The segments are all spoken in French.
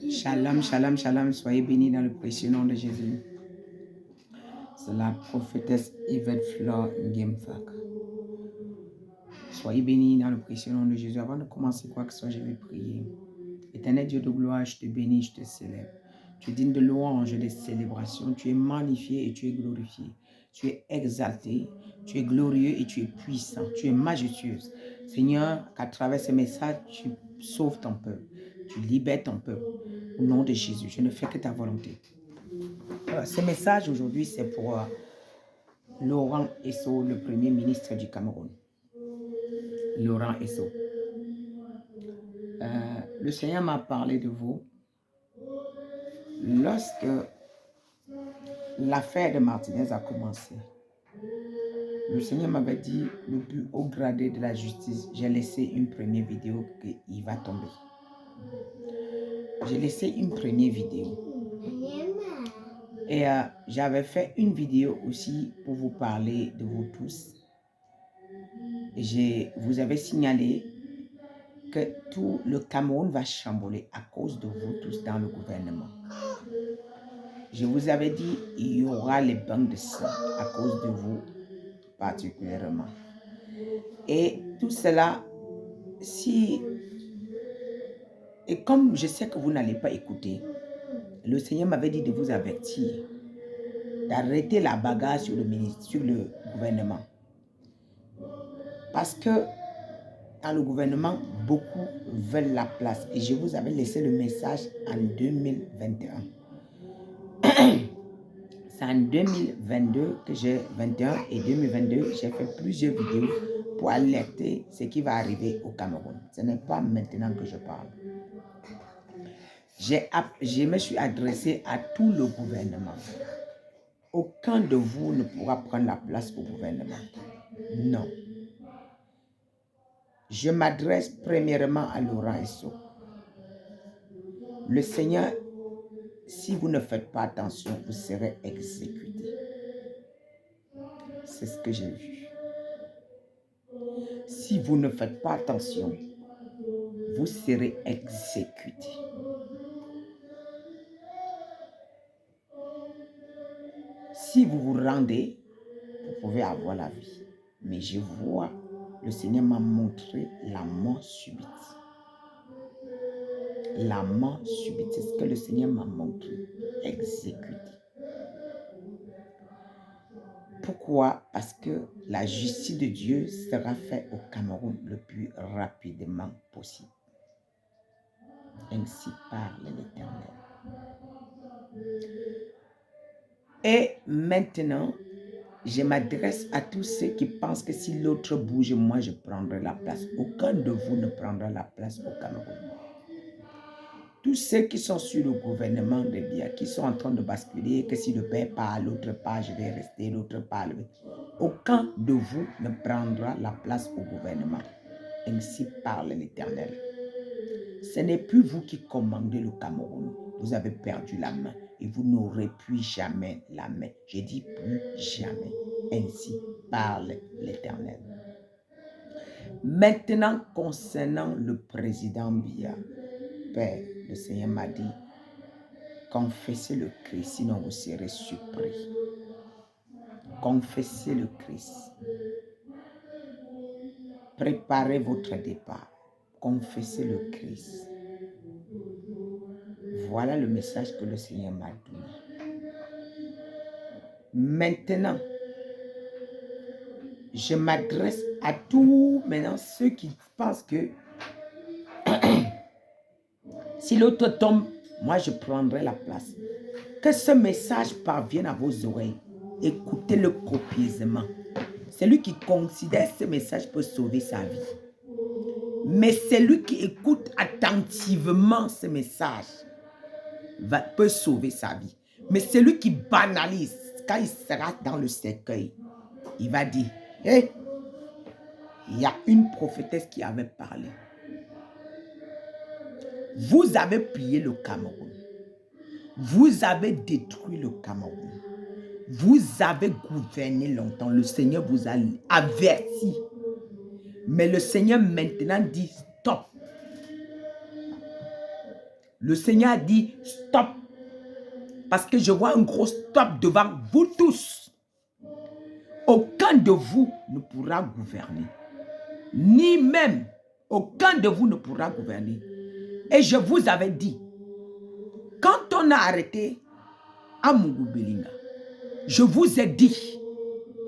Shalom, shalom, shalom. Soyez bénis dans le précieux nom de Jésus. C'est la prophétesse Yvette Flore Ngimfak. Soyez bénis dans le précieux nom de Jésus. Avant de commencer quoi que ce soit, je vais prier. Éternel Dieu de gloire, je te bénis, je te célèbre. Tu es digne de louange et de célébration. Tu es magnifié et tu es glorifié. Tu es exalté, tu es glorieux et tu es puissant. Tu es majestueux. Seigneur, qu'à travers ce message, tu sauves ton peuple. Tu libères ton peuple. Au nom de Jésus, je ne fais que ta volonté. Ce message aujourd'hui, c'est pour Laurent Esso, le premier ministre du Cameroun. Laurent Esso. Le Seigneur m'a parlé de vous lorsque l'affaire de Martinez a commencé. Le Seigneur m'avait dit, le plus haut gradé de la justice, j'ai laissé une première vidéo qu'il va tomber. J'ai laissé une première vidéo. Et j'avais fait une vidéo aussi pour vous parler de vous tous. Vous avez signalé que tout le Cameroun va chambouler à cause de vous tous dans le gouvernement. Je vous avais dit, il y aura les bancs de sang à cause de vous particulièrement. Et tout cela, et comme je sais que vous n'allez pas écouter, le Seigneur m'avait dit de vous avertir, d'arrêter la bagarre sur le gouvernement. Parce que dans le gouvernement, beaucoup veulent la place. Et je vous avais laissé le message en 2021. C'est en 2022 que j'ai 21 et 2022, j'ai fait plusieurs vidéos pour alerter ce qui va arriver au Cameroun. Ce n'est pas maintenant que je parle. Je me suis adressé à tout le gouvernement. Aucun de vous ne pourra prendre la place au gouvernement. Non. Je m'adresse premièrement à Laurent Esso. Le Seigneur, si vous ne faites pas attention, vous serez exécuté. C'est ce que j'ai vu. Si vous ne faites pas attention, vous serez exécuté. Si vous vous rendez, vous pouvez avoir la vie. Mais je vois, le Seigneur m'a montré la mort subite. La mort subite, c'est ce que le Seigneur m'a montré. Exécuté. Pourquoi? Parce que la justice de Dieu sera faite au Cameroun le plus rapidement possible. Ainsi parle l'Éternel. Et maintenant, je m'adresse à tous ceux qui pensent que si l'autre bouge, moi je prendrai la place. Aucun de vous ne prendra la place au Cameroun. Tous ceux qui sont sur le gouvernement de Biya, qui sont en train de basculer, que si le père part, l'autre part, je vais rester, l'autre part. Aucun de vous ne prendra la place au gouvernement. Ainsi parle l'Éternel. Ce n'est plus vous qui commandez le Cameroun. Vous avez perdu la main et vous n'aurez plus jamais la main. Je dis plus jamais. Ainsi parle l'Éternel. Maintenant, concernant le président Biya, Père, le Seigneur m'a dit, confessez le Christ, sinon vous serez surpris. Confessez le Christ. Préparez votre départ. Confessez le Christ. Voilà le message que le Seigneur m'a donné. Maintenant, je m'adresse à tous maintenant ceux qui pensent que si l'autre tombe, moi je prendrai la place. Que ce message parvienne à vos oreilles. Écoutez-le copieusement. Celui qui considère ce message peut sauver sa vie. Mais celui qui écoute attentivement ce message peut sauver sa vie. Mais celui qui banalise, quand il sera dans le cercueil, il va dire, hey, il y a une prophétesse qui avait parlé. Vous avez pillé le Cameroun. Vous avez détruit le Cameroun. Vous avez gouverné longtemps. Le Seigneur vous a averti. Mais le Seigneur maintenant dit stop. Le Seigneur a dit stop. Parce que je vois un gros stop devant vous tous. Aucun de vous ne pourra gouverner. Ni même, aucun de vous ne pourra gouverner. Et je vous avais dit, quand on a arrêté Amougou Belinga, je vous ai dit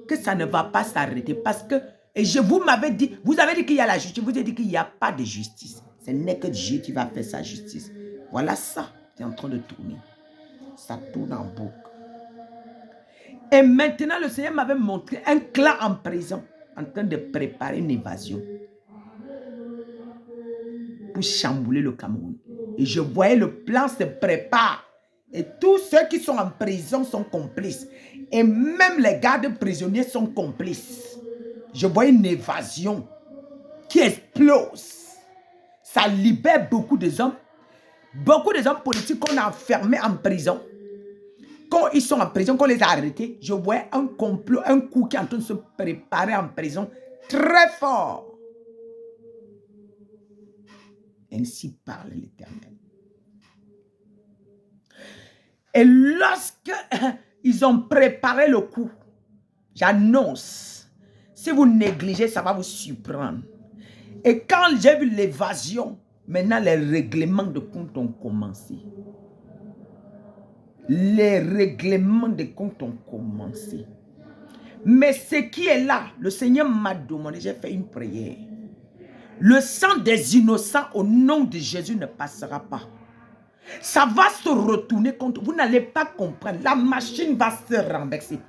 que ça ne va pas s'arrêter parce que, et je vous m'avais dit, vous avez dit qu'il y a la justice, je vous ai dit qu'il n'y a pas de justice. Ce n'est que Dieu qui va faire sa justice. Voilà ça, c'est en train de tourner. Ça tourne en boucle. Et maintenant, le Seigneur m'avait montré un clan en prison, en train de préparer une évasion pour chambouler le Cameroun. Et je voyais le plan se préparer. Et tous ceux qui sont en prison sont complices. Et même les gardes prisonniers sont complices. Je voyais une évasion qui explose. Ça libère beaucoup de hommes. Beaucoup de hommes politiques qu'on a enfermés en prison. Quand ils sont en prison, qu'on les a arrêtés, je voyais un complot, un coup qui est en train de se préparer en prison très fort. Ainsi parle l'Éternel. Et lorsque ils ont préparé le coup, j'annonce, si vous négligez, ça va vous surprendre. Et quand j'ai vu l'évasion, maintenant les règlements de compte ont commencé. Les règlements de compte ont commencé. Mais ce qui est là, le Seigneur m'a demandé, j'ai fait une prière. Le sang des innocents au nom de Jésus ne passera pas. Ça va se retourner contre vous. Vous n'allez pas comprendre. La machine va se renverser.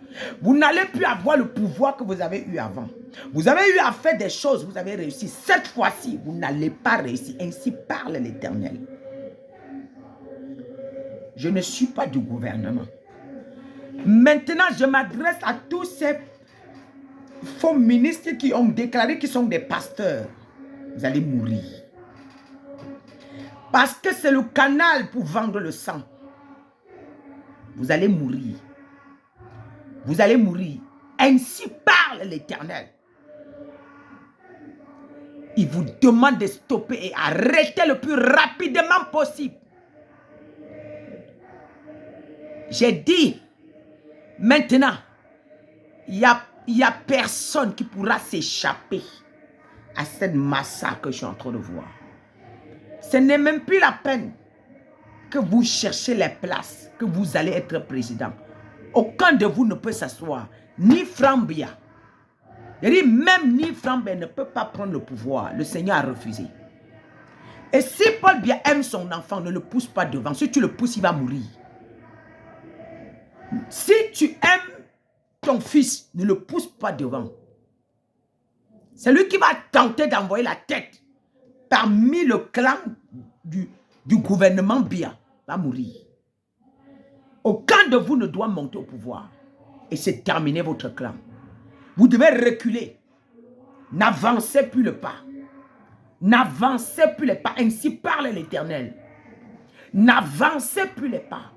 Vous n'allez plus avoir le pouvoir que vous avez eu avant. Vous avez eu à faire des choses, vous avez réussi. Cette fois-ci, vous n'allez pas réussir. Ainsi parle l'Éternel. Je ne suis pas du gouvernement. Maintenant, je m'adresse à tous ces faux ministres qui ont déclaré qu'ils sont des pasteurs. Vous allez mourir. Parce que c'est le canal pour vendre le sang. Vous allez mourir. Vous allez mourir. Ainsi parle l'Éternel. Il vous demande de stopper et arrêter le plus rapidement possible. J'ai dit, maintenant, il y a personne qui pourra s'échapper à cette massacre que je suis en train de voir. Ce n'est même plus la peine que vous cherchez les places, que vous allez être président. Aucun de vous ne peut s'asseoir, ni Frambia. Il dit même ni Frambia ne peut pas prendre le pouvoir. Le Seigneur a refusé. Et si Paul Biya aime son enfant, ne le pousse pas devant. Si tu le pousses, il va mourir. Si tu aimes ton fils, ne le pousse pas devant. C'est lui qui va tenter d'envoyer la tête parmi le clan du gouvernement Biya. Va mourir. Aucun de vous ne doit monter au pouvoir. Et c'est terminé votre clan. Vous devez reculer. N'avancez plus le pas. N'avancez plus les pas. Ainsi parle l'Éternel. N'avancez plus les pas.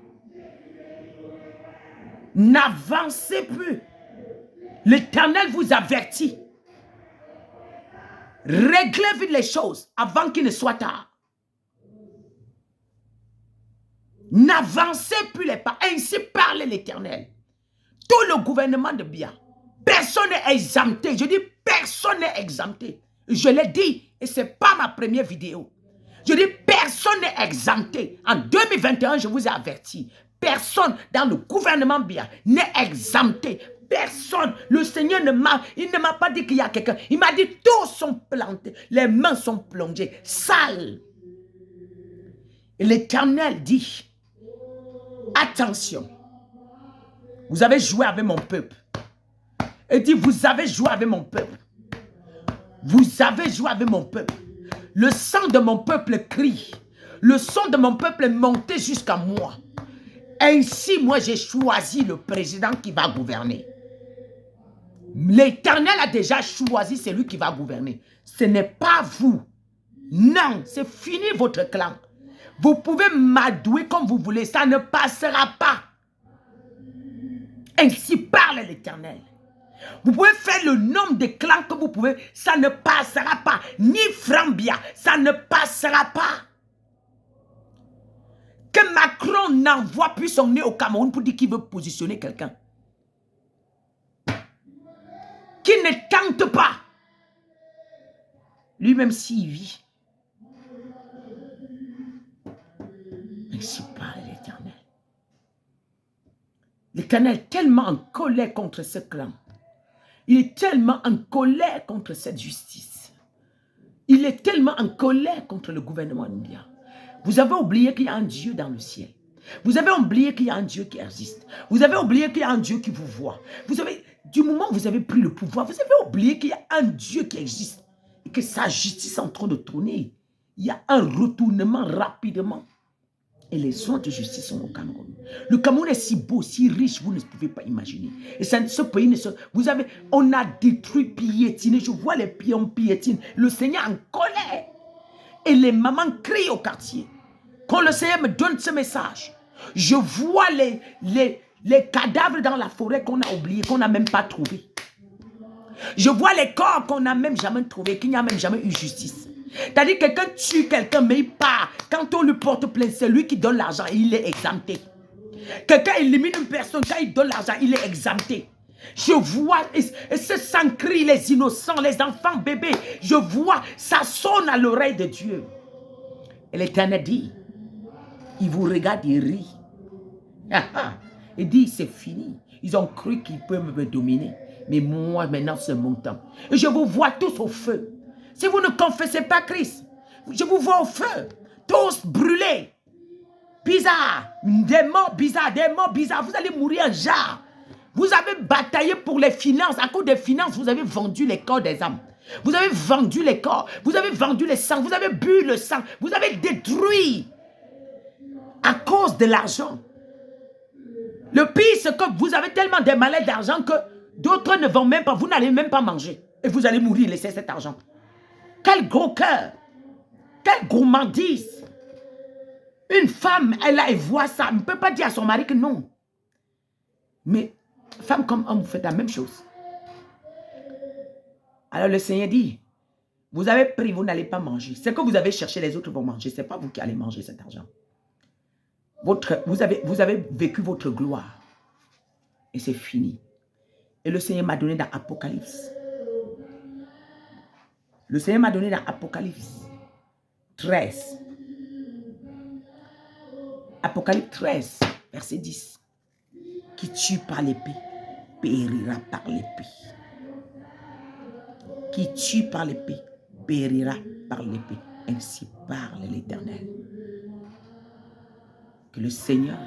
N'avancez plus. L'Éternel vous avertit. Réglez vite les choses avant qu'il ne soit tard. N'avancez plus les pas. Ainsi parle l'Éternel. Tout le gouvernement de Biya. Personne n'est exempté. Je dis personne n'est exempté. Je l'ai dit et ce n'est pas ma première vidéo. Je dis personne n'est exempté. En 2021, je vous ai averti. Personne dans le gouvernement Biya n'est exempté. Personne. Le Seigneur ne m'a pas dit qu'il y a quelqu'un. Il m'a dit tous sont plantés. Les mains sont plongées. Sales. Et l'Éternel dit, attention. Vous avez joué avec mon peuple. Il dit, vous avez joué avec mon peuple. Vous avez joué avec mon peuple. Le sang de mon peuple crie. Le sang de mon peuple est monté jusqu'à moi. Ainsi, moi, j'ai choisi le président qui va gouverner. L'Éternel a déjà choisi celui qui va gouverner. Ce n'est pas vous. Non, c'est fini votre clan. Vous pouvez m'adouer comme vous voulez. Ça ne passera pas. Ainsi parle l'Éternel. Vous pouvez faire le nombre de clans que vous pouvez. Ça ne passera pas. Ni Frambia. Ça ne passera pas. Macron n'envoie plus son nez au Cameroun pour dire qu'il veut positionner quelqu'un. Qui ne tente pas. Lui-même s'il vit. Ainsi parle l'Éternel. L'Éternel est tellement en colère contre ce clan. Il est tellement en colère contre cette justice. Il est tellement en colère contre le gouvernement indien. Vous avez oublié qu'il y a un Dieu dans le ciel. Vous avez oublié qu'il y a un Dieu qui existe. Vous avez oublié qu'il y a un Dieu qui vous voit. Du moment où vous avez pris le pouvoir, vous avez oublié qu'il y a un Dieu qui existe. Et que sa justice est en train de tourner. Il y a un retournement rapidement. Et les ondes de justice sont au Cameroun. Le Cameroun est si beau, si riche, vous ne pouvez pas imaginer. Et ce pays ne se... On a détruit, piétiné. Je vois les pieds, on piétine. Le Seigneur en colère. Et les mamans crient au quartier. Quand le Seigneur me donne ce message, je vois les cadavres dans la forêt qu'on a oubliés, qu'on n'a même pas trouvés. Je vois les corps qu'on n'a même jamais trouvés, qu'il n'y a même jamais eu justice. C'est-à-dire que quelqu'un tue quelqu'un, mais il part. Quand on lui porte plainte, c'est lui qui donne l'argent, il est exempté. Quelqu'un élimine une personne, quand il donne l'argent, il est exempté. Je vois, et ce sang crie les innocents, les enfants, bébés. Je vois, ça sonne à l'oreille de Dieu. Et l'Éternel dit, il vous regarde, il rit. Il dit, c'est fini. Ils ont cru qu'ils peuvent me dominer. Mais moi, maintenant, c'est mon temps. Et je vous vois tous au feu. Si vous ne confessez pas Christ, je vous vois au feu. Tous brûlés. Bizarre. Des morts bizarres. Vous allez mourir en jarre. Vous avez bataillé pour les finances. À cause des finances, vous avez vendu les corps des âmes. Vous avez vendu les corps. Vous avez vendu les sangs. Vous avez bu le sang. Vous avez détruit. À cause de l'argent. Le pire, c'est que vous avez tellement des malaises d'argent que d'autres ne vont même pas. Vous n'allez même pas manger. Et vous allez mourir, laisser cet argent. Quel gros cœur. Quelle gourmandise. Une femme, elle voit ça. Elle ne peut pas dire à son mari que non. Mais femme comme homme, vous faites la même chose. Alors le Seigneur dit, vous avez pris, vous n'allez pas manger. Ce que vous avez cherché, les autres vont manger. Ce n'est pas vous qui allez manger cet argent. Vous avez vécu votre gloire. Et c'est fini. Et le Seigneur m'a donné dans Apocalypse. Le Seigneur m'a donné dans Apocalypse 13. Apocalypse 13, verset 10. Qui tue par l'épée, périra par l'épée. Qui tue par l'épée, périra par l'épée. Ainsi parle l'Éternel. Que le Seigneur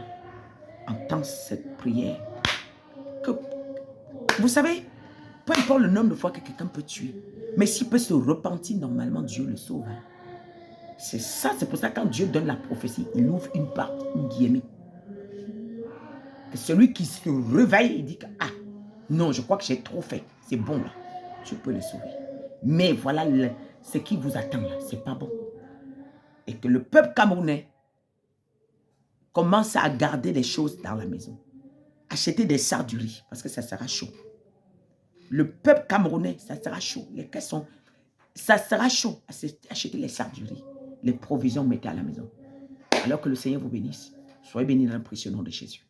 entende cette prière. Que, vous savez, peu importe le nombre de fois que quelqu'un peut tuer, mais s'il peut se repentir, normalement, Dieu le sauve. C'est ça, c'est pour ça que quand Dieu donne la prophétie, il ouvre une porte, une guillemette. Que celui qui se réveille, il dit que, ah, non, je crois que j'ai trop fait. C'est bon là, je peux le sauver. Mais voilà ce qui vous attend là, c'est pas bon. Et que le peuple camerounais commence à garder les choses dans la maison. Acheter des sards du riz, parce que ça sera chaud. Le peuple camerounais, ça sera chaud. Les caissons, ça sera chaud. Acheter les sards du riz. Les provisions, mettez à la maison. Alors que le Seigneur vous bénisse. Soyez bénis dans le précieux nom de Jésus.